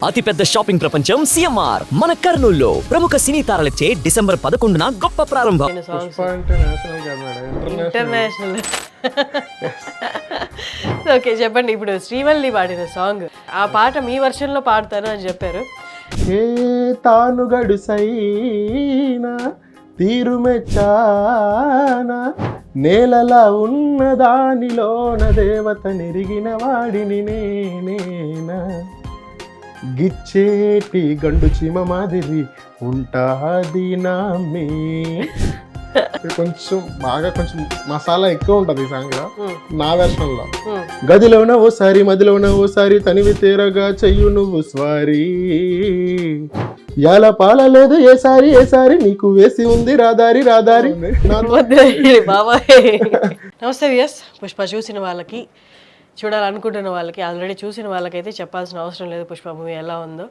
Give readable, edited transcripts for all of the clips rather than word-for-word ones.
అతిపెద్ద షాపింగ్ ప్రపంచం సిఎంఆర్ మన కర్నూలులో ప్రముఖ సినీ తారలచే డిసెంబర్ 11న గొప్ప ప్రారంభం. ఇంటర్నేషనల్. ఓకే, చెప్పండి. ఇప్పుడు శ్రీవల్లి పాడిన సాంగ్, ఆ పాట మీ వర్షన్లో పాడతాను అని చెప్పారు. ఏ తాను గడుసైనా తీరు మెచ్చానా, నేలలా ఉన్న దానిలోన దేవత నెరిగిన వాడిని నేనేనా, గిచ్చేటి గండు చీమ మాదిరి ఉంటాది నామే. కొంచెం బాగా కొంచెం మసాలా ఎక్కువ ఉంటుంది ఈ సాంగ్ నా వెర్షన్లో. గదిలోన ఓసారి మదిలోన ఓసారి తనివి తేరగా చెయ్యు నువ్వు స్వారీ, యాల పాల లేదు ఏసారి ఏసారి నీకు వేసి ఉంది రాదారి రాదారి. బాబాయ్ నమస్తే వియస్. పుష్ప చూసిన వాళ్ళకి, చూడాలనుకుంటున్న వాళ్ళకి, ఆల్రెడీ చూసిన వాళ్ళకైతే చెప్పాల్సిన అవసరం లేదు పుష్ప మూవీ ఎలా ఉందో.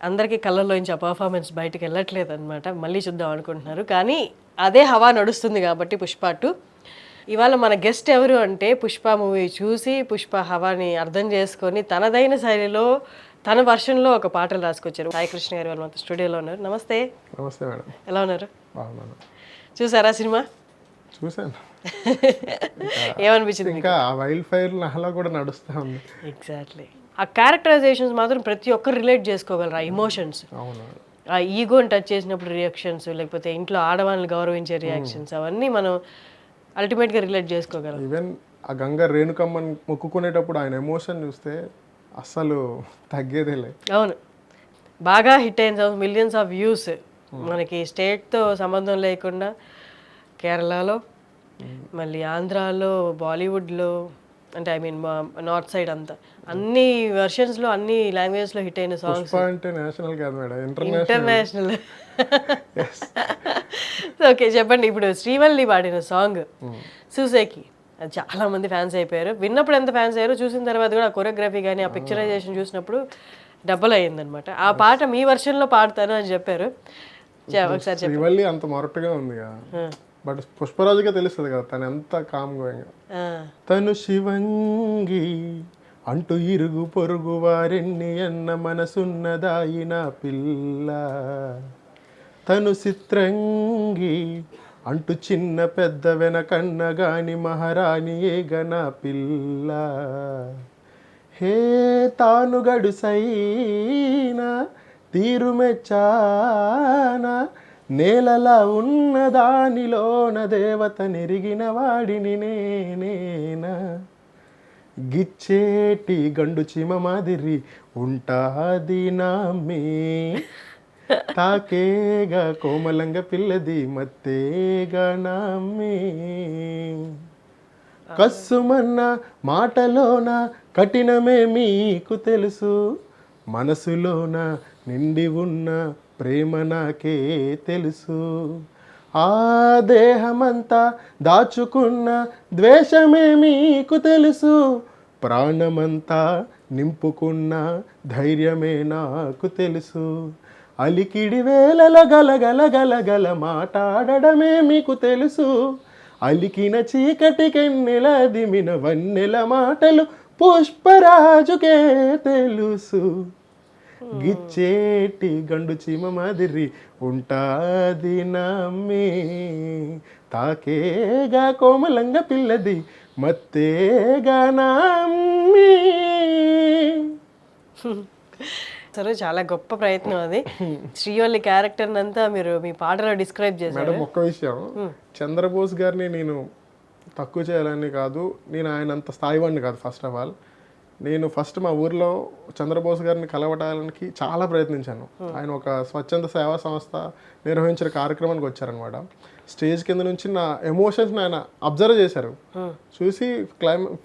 అందరికీ కళ్ళల్లోంచి ఆ పర్ఫార్మెన్స్ బయటకు వెళ్ళట్లేదు అనమాట, మళ్ళీ చూద్దాం అనుకుంటున్నారు. కానీ అదే హవా నడుస్తుంది కాబట్టి పుష్ప 2. ఇవాళ మన గెస్ట్ ఎవరు అంటే, పుష్ప మూవీ చూసి పుష్ప హవాని అర్థం చేసుకొని తనదైన శైలిలో తన వర్షన్లో ఒక పాటలు రాసుకొచ్చారు. సాయి కృష్ణ గారు వాళ్ళు మొత్తం స్టూడియోలో ఉన్నారు. నమస్తే. నమస్తే మేడం. ఎలా ఉన్నారు? బాగున్నాను. చూసారా సినిమా? చూసాను. ఏమనిపించింది? ఇంకా వైల్డ్ ఫైర్ నాలో కూడా నడుస్తూ ఉంది. ఎగ్జాక్ట్లీ. ఆ క్యారెక్టరైజేషన్స్ మాత్రం ప్రతి ఒక్కరు రిలేట్ చేసుకోగలరు. ఆ ఎమోషన్స్, అవును, ఆ ఈగోని టచ్ చేసినప్పుడు రియాక్షన్స్, లేకపోతే ఇంట్లో ఆడవాళ్ళని గౌరవించే రియాక్షన్స్, అవన్నీ మనం అల్టిమేట్గా రిలేట్ చేసుకోగలం. ఈవెన్ ఆ గంగ రేణుకమ్మని మొక్కుకునేటప్పుడు ఆయన ఎమోషన్ చూస్తే అస్సలు తగ్గేదేలే. అవును, బాగా హిట్ అయిన సాంగ్స్, మిలియన్స్ ఆఫ్ వ్యూస్, మనకి స్టేట్తో సంబంధం లేకుండా కేరళలో, మళ్ళీ ఆంధ్రాలో, బాలీవుడ్లో, అంటే ఐ మీన్ నార్త్ సైడ్ అంతా అన్ని వెర్షన్స్లో, అన్ని లాంగ్వేజెస్లో హిట్ అయిన సాంగ్స్. అంటే నేషనల్ కాదు మేడం, ఇంటర్నేషనల్. ఓకే, చెప్పండి. ఇప్పుడు శ్రీవల్లి పాడిన సాంగ్ సూసేకి, అది చాలా మంది ఫ్యాన్స్ అయిపోయారు. విన్నప్పుడు ఎంత ఫ్యాన్స్ అయ్యారో, చూసిన తర్వాత కూడా ఆ కొరియోగ్రఫీ కానీ ఆ పిక్చరైజేషన్ చూసినప్పుడు డబల్ అయ్యిందనమాట. ఆ పాట మీ వర్షన్లో పాడతాను అని చెప్పారు. ఒకసారి చెప్పండి. శ్రీవల్లి అంత మొరటుగా ఉంది కదా, బట్ పుష్పరాజుగా తెలుస్తుంది కదా తను ఎంత కామ్ గోయింగ్. తను శివంగి అంటూ ఇరుగు పొరుగు వారెన్ని అన్న మనసున్నదాయిన పిల్ల, తను చిత్రంగి అంటూ చిన్న పెద్ద వెనకన్న గాని మహారాణి ఏగన పిల్ల, హే తాను గడుసైనా తీరు మెచ్చానా, నేలలా ఉన్న దానిలోన దేవత నెరిగిన వాడిని నేనేనా, గిచ్చేటి గండు చీమ మాదిరి ఉంటాది నామే, తాకేగా కోమలంగ పిల్లది మత్తేగా నామే, కస్సుమన్న మాటలోన కఠినమే మీకు తెలుసు, మనసులోన నిండి ఉన్న ప్రేమ నాకే తెలుసు, ఆ దేహమంతా దాచుకున్న ద్వేషమే మీకు తెలుసు, ప్రాణమంతా నింపుకున్న ధైర్యమే నాకు తెలుసు, అలికిడి వేళల గలగల గలగల మాట్లాడడమే మీకు తెలుసు, అలికిన చీకటికెన్నెల దిమిన వన్నెల మాటలు పుష్పరాజుకే తెలుసు, గిచ్చేటి గండు చీమ మాదిరి ఉంటాది నమ్మే, తాకేగా కోమలంగ పిల్లది మత్తేగా నమ్మే. సరే, చాలా గొప్ప ప్రయత్నం అది. శ్రీవల్లి క్యారెక్టర్ అంతా మీరు మీ పాటలో డిస్క్రైబ్ చేశారు. మేడం, ఒక్క విషయం, చంద్రబోస్ గారిని నేను తక్కువ చేయాలని కాదు, నేను ఆయన అంత స్థాయివాడిని కాదు. ఫస్ట్ ఆఫ్ ఆల్ నేను మా ఊర్లో చంద్రబోస్ గారిని కలవడానికి చాలా ప్రయత్నించాను. ఆయన ఒక స్వచ్ఛంద సేవా సంస్థ నిర్వహించిన కార్యక్రమానికి వచ్చారనమాట. స్టేజ్ కింద నుంచి నా ఎమోషన్స్ని ఆయన అబ్జర్వ్ చేశారు. చూసి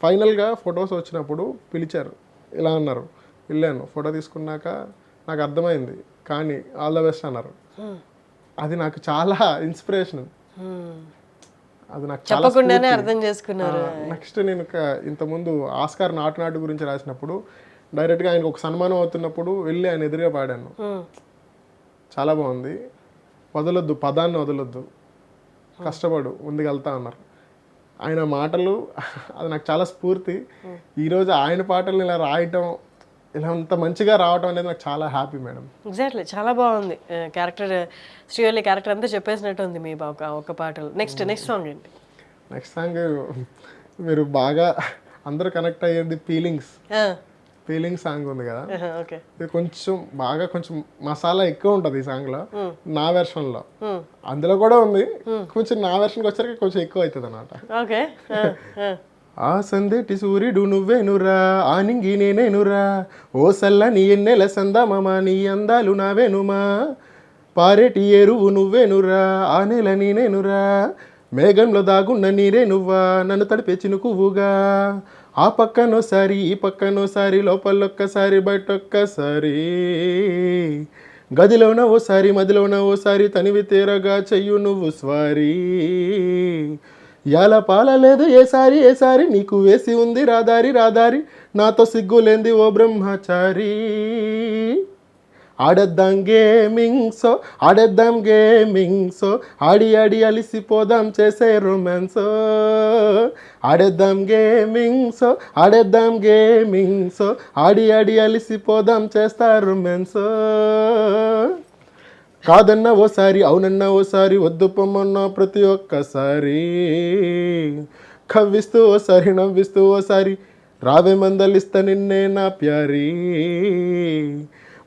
ఫైనల్గా ఫొటోస్ వచ్చినప్పుడు పిలిచారు, ఇలా అన్నారు. వెళ్ళాను, ఫోటో తీసుకున్నాక నాకు అర్థమైంది, కానీ ఆల్ ద బెస్ట్ అన్నారు. అది నాకు చాలా ఇన్స్పిరేషన్. అది నాకు చెప్పకుండానే అర్థం చేసుకున్నారు. నెక్స్ట్ నేను ఇంతకుముందు ఆస్కార్ నాటు గురించి రాసినప్పుడు డైరెక్ట్గా ఆయనకు ఒక సన్మానం అవుతున్నప్పుడు వెళ్ళి ఆయన ఎదురుగా పాడాను. చాలా బాగుంది, వదలొద్దు, పదాన్ని వదలొద్దు, కష్టపడు, ముందుకెళ్తా అన్నారు. ఆయన మాటలు అది నాకు చాలా స్ఫూర్తి. ఈరోజు ఆయన పాటలు ఇలా రాయటం ఇలా అంత మంచిగా రావడం అనేది నాకు చాలా హ్యాపీ మేడం. ఎగ్జాక్ట్లీ, చాలా బాగుంది క్యారెక్టర్. శ్రీవల్లి క్యారెక్టర్ అంతా చెప్పేసినట్టు ఉంది మీ ఒక పాటలో. నెక్స్ట్ సాంగ్ ఏంటి? నెక్స్ట్ సాంగ్ మీరు బాగా అందరూ కనెక్ట్ అయ్యేది ఫీలింగ్స్ సాంగ్ ఉంది కదా, ఓకే. ఇది కొంచెం మసాలా ఎక్కువ ఉంటుంది ఈ సాంగ్ లో, నా వెర్షన్ లో. అందులో కూడా ఉంది, కొంచెం నా వెర్షన్కి వచ్చరికి కొంచెం ఎక్కువ అవుతుంది అన్నమాట. ఓకే. ఆ సందేటి సూర్యుడు నువ్వేనురా, ఆ నింగి నేనేనురా, ఓ సల్ల నీ ఎన్నెల సందమా, నీ అందాలు నావేనుమా, పారేటి ఎరువు నువ్వేనురా, ఆ నెల నేనేనురా, మేఘంలో దాగున్న నీరే నువ్వా, నన్ను తడిపే చినుకువుగా, ఆ పక్కనోసారి ఈ పక్కనోసారి, లోపలొక్కసారి బయటొక్కసారి, గదిలోన ఓసారి మదిలోన ఓసారి, తనివి తీరగా చెయ్యు నువ్వు స్వారీ, యాల పాలలేదు ఏసారి నీకు వేసి ఉంది రాదారి, నాతో సిగ్గులేంది ఓ బ్రహ్మచారి, ఆడేద్దాం గేమింగ్సో, ఆడి అలిసిపోదాం చేసే రొమాన్సో, ఆడేద్దాం గేమింగ్సో, ఆడి అలిసిపోదాం చేస్తా రొమాన్సో, కాదన్న ఓసారి అవునన్న ఓసారి, వద్దు పొమ్మన్న ప్రతి ఒక్కసారి, కవ్విస్తూ ఓసారి నవ్విస్తూ ఓసారి, రావే మందలిస్తా నిన్నే నా ప్యారీ,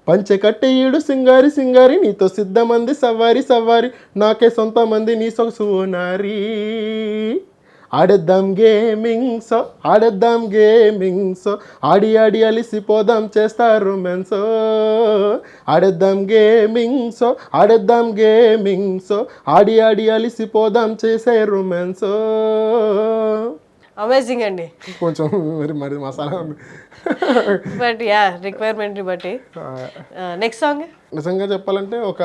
పంచె కట్టె ఈడు సింగారి, నీతో సిద్ధమంది సవారి, నాకే సొంత మంది నీ సొగసు ఓ నారీ, ఆడేద్దాం గేమింగ్సో, ఆడి అలిసిపోదాం చేస్తా రొమాన్సో, ఆడేద్దాం గేమింగ్సో, ఆడి అలిసిపోదాం చేసే రొమాన్సో. అమేజింగ్ అండి. కొంచెం మరి మసాలా ఉంది, బట్ యా రిక్వైర్మెంట్ని బట్టి. నెక్స్ట్ సాంగ్ నిజంగా చెప్పాలంటే ఒక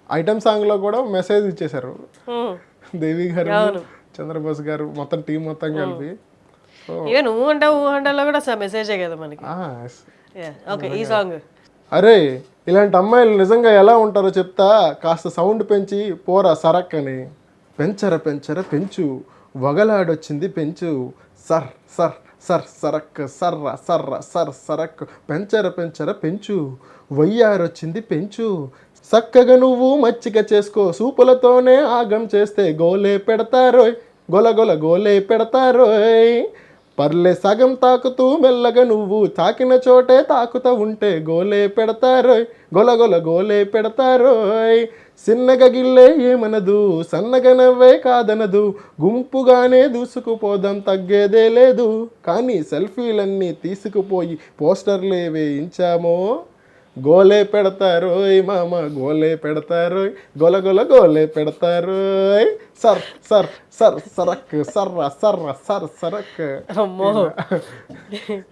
ఐటమ్ సాంగ్లో కూడా మెసేజ్ ఇచ్చేశారు దేవి గారు, చంద్రబోస్ గారు, మొత్తం టీం మొత్తం కలిపి. ఈవెన్ ఊ అంటాలో కూడా మెసేజే కదా మనకి. ఓకే, ఈ సాంగ్. అరే ఇలాంటి అమ్మాయిలు నిజంగా ఎలా ఉంటారో చెప్తా, కాస్త సౌండ్ పెంచి పోరా సరక్ అని, పెంచర పెంచు, వగలాడొచ్చింది పెంచు, సర్ సరక్ సరక్, పెంచర పెంచు, వయ్యారొచ్చింది పెంచు, చక్కగా నువ్వు మచ్చిక చేసుకో, సూపులతోనే ఆగం చేస్తే గోలే పెడతారోయ్, గోలే పెడతారోయ్, పర్లే సగం తాకుతూ మెల్లగా నువ్వు తాకిన చోటే తాకుతూ ఉంటే గోలే పెడతారోయ్, గోలే పెడతారోయ్, చిన్నగా గిల్లే ఏమనదు, సన్నగా నవ్వే కాదనదు, గుంపుగానే దూసుకుపోదాం తగ్గేదే లేదు, కానీ సెల్ఫీలన్నీ తీసుకుపోయి పోస్టర్లే వేయించామో, గోలే పెడతారోయ్ మామ, గోలే పెడతారోయ్, గోలే పెడతారోయ్, సరక్ సరక్.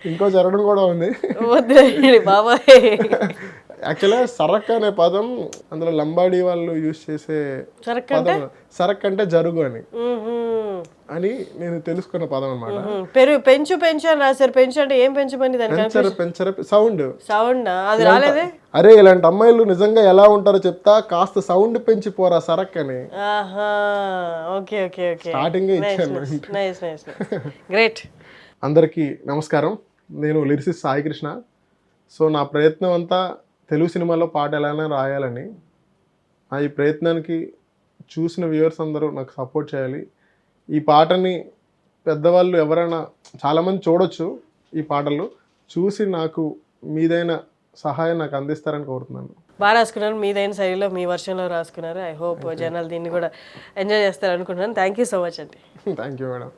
ఇంకో జరగడం కూడా ఉంది బాబాయ్. యాక్చువల్గా సరక్ అనే పదం అందులో లంబాడీ వాళ్ళు యూజ్ చేసే పదం. సరక్ అంటే జరుగు అని నేను తెలుసుకున్న పదం అనమాట. పెంచు అని రాశారు. పెంచు అంటే ఏం పెంచమని? పెంచర సౌండ్ అది రాలేదే. అరే ఇలాంటి అమ్మాయిలు నిజంగా ఎలా ఉంటారో చెప్తా, కాస్త సౌండ్ పెంచి పోరా సరక్ అని. స్టార్టింగ్ ఇచ్చాను. గ్రేట్. అందరికీ నమస్కారం, నేను లిరిసిస్ట్ సాయి కృష్ణ. సో నా ప్రయత్నం అంతా తెలుగు సినిమాలో పాట ఎలానే రాయాలని. ఈ ప్రయత్నానికి చూసిన వ్యూవర్స్ అందరూ నాకు సపోర్ట్ చేయాలి. ఈ పాటని పెద్దవాళ్ళు ఎవరైనా చాలామంది చూడొచ్చు, ఈ పాటలు చూసి నాకు మీదైన సహాయం నాకు అందిస్తారని కోరుతున్నాను. బాగా రాసుకున్నారు, మీదైన శైలిలో మీ వర్షన్లో రాసుకున్నారు. ఐ హోప్ జనాలు దీన్ని కూడా ఎంజాయ్ చేస్తారు అనుకుంటున్నాను. థ్యాంక్ యూ సో మచ్ అండి. Thank you madam.